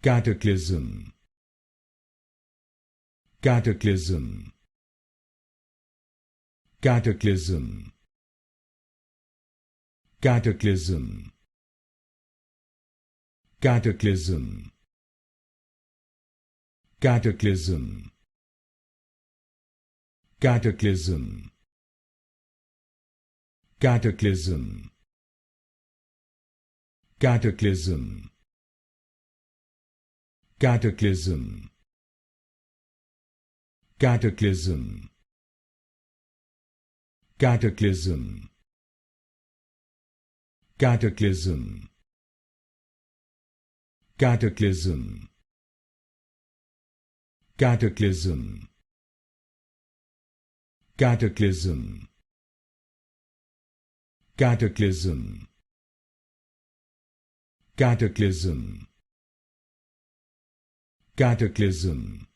Cataclysm, cataclysm, cataclysm, cataclysm, cataclysm, cataclysm, cataclysm, cataclysm, cataclysm, cataclysm, cataclysm, cataclysm, cataclysm, cataclysm, cataclysm, cataclysm, cataclysm, cataclysm, cataclysm,